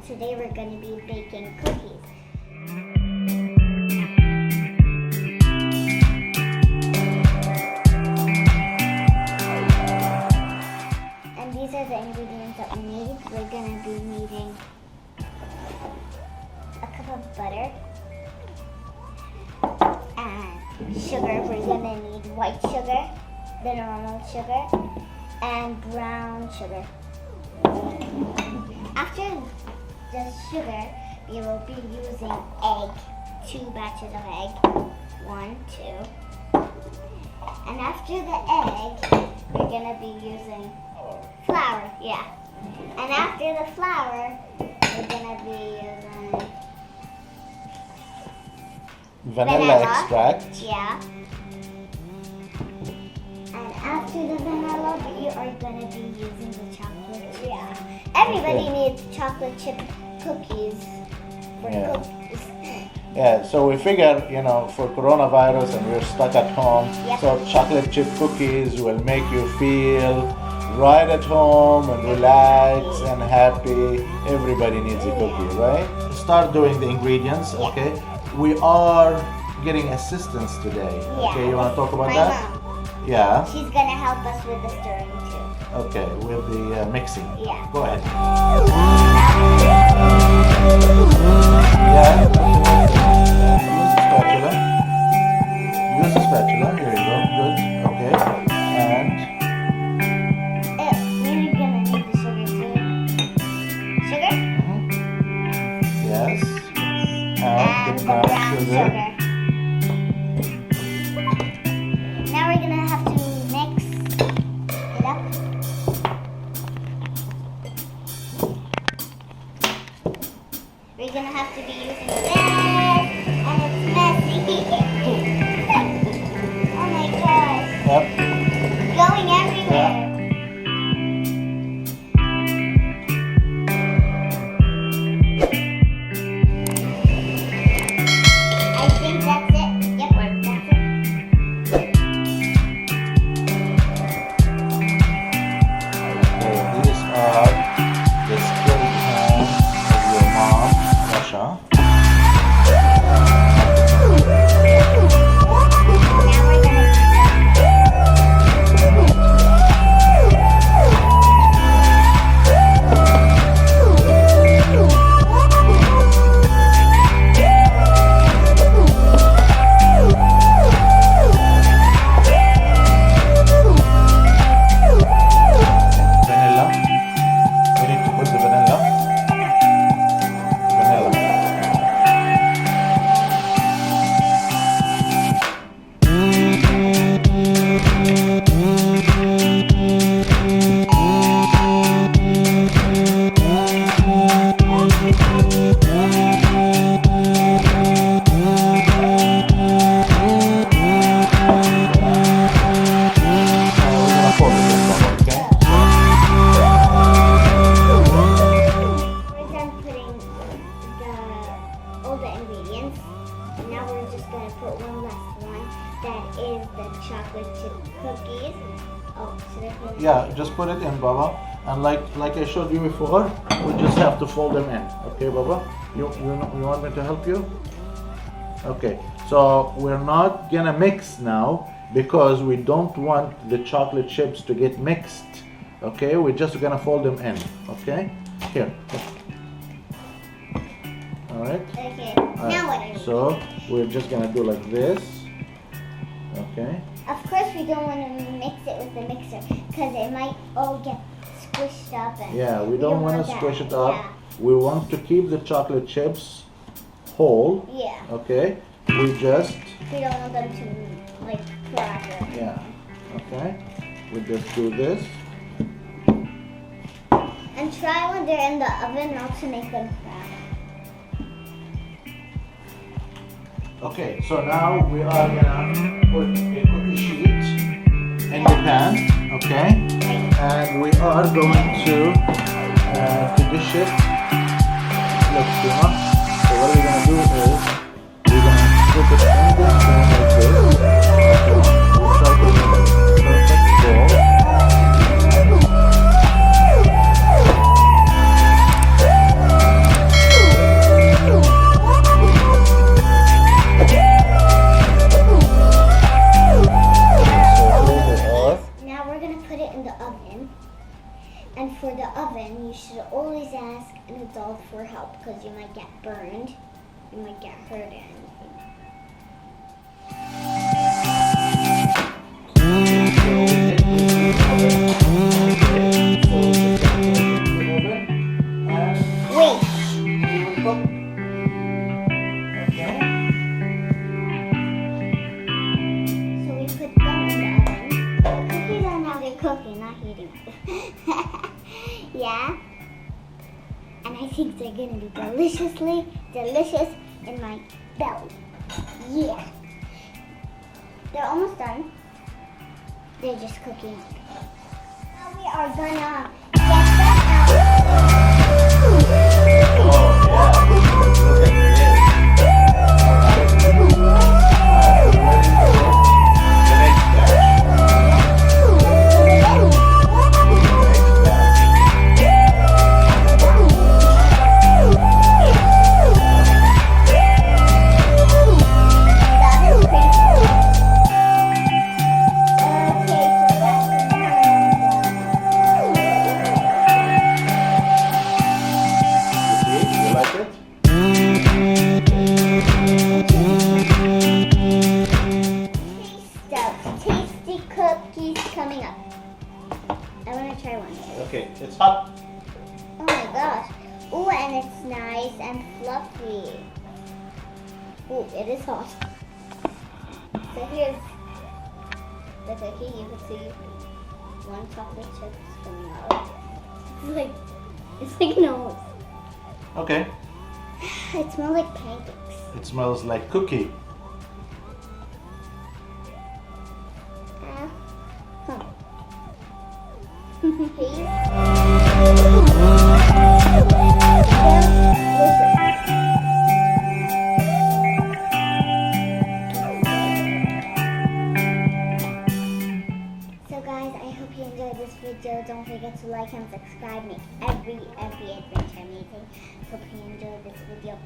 today we're going to be baking cookies. And these are the ingredients that we need. We're going to be needing a cup of butter and sugar. We're going to need white sugar, the normal sugar, and brown sugar. After the sugar, we will be using egg, 2 batches of egg, 1, 2. And after the egg, we're gonna be using flour, yeah. And after the flour, we're gonna be using vanilla extract. Yeah. And after the vanilla, we are gonna be using the chocolate chip. Yeah. Everybody needs chocolate chip cookies for cookies. Yeah, so we figure, for coronavirus and we're stuck at home, Yep. so chocolate chip cookies will make you feel right at home and relax and happy. Everybody needs a cookie, right? Start doing the ingredients, Yeah. okay? We are getting assistance today. Yeah. Okay, you want to talk about My that? mom. Yeah. She's gonna help us with the stirring too. Okay, with the mixing. Yeah. Go ahead. Yeah. Spatula. Use the spatula. Here you go. Good. Okay. And We're gonna need the sugar too. Sugar? yes. And And the the brown sugar. Now we're gonna have to mix it up. We're gonna have to be using this, and it's messy. Oh my gosh, Yep. going everywhere. I think that's it. Yep, that's it. Okay, these are the skilled hands of your mom, Sharjah. Now we're gonna Vanilla. We need to put the vanilla. Vanilla. Now we're gonna fold it in one, okay? We're done putting all the ingredients. And now we're just gonna put one last one. That is the chocolate chip cookies. Oh, should I put it? Yeah, just put it in, Baba. And like I showed you before, we just have to fold them in. Okay, Baba? You want me to help you? Okay. So we're not gonna mix now because we don't want the chocolate chips to get mixed. Okay, we're just gonna fold them in. Okay? Here. All right. Okay. All right. Now what? So we're just gonna do like this. Okay. Of course, we don't want to mix it with the mixer because it might all get squished up. And Yeah, we don't want to that. squish it up. We want to keep the chocolate chips whole. Yeah. Okay. We just We don't want them to like crack. yeah. Okay. We just do this. And try when they're in the oven not to make them crack. Okay. So now we are gonna put a cookie sheet in the pan. Okay. And we are going to dish it. Look, Tima. So what we're gonna do is we're gonna put it in this pan like this. We'll try to make a perfect ball. help because you might get burned. You might get hurt or anything. Wait. So we put them in the oven. Cookies are now they're cooking, not heating. Yeah. And I think they're gonna be deliciously delicious in my belly. Yeah. They're almost done. They're just cooking. Now we are gonna get them out. Tasty cookies coming up. I want to try one. Okay, it's hot. Oh my gosh. Ooh, and it's nice and fluffy. Ooh, it is hot. So here's the cookie. You can see one chocolate chip is coming out. It's like nose. Okay. It smells like pancakes. It smells like cookie. So guys, I hope you enjoyed this video. Don't forget to like and subscribe. Make every adventure amazing. Hope you enjoyed this video.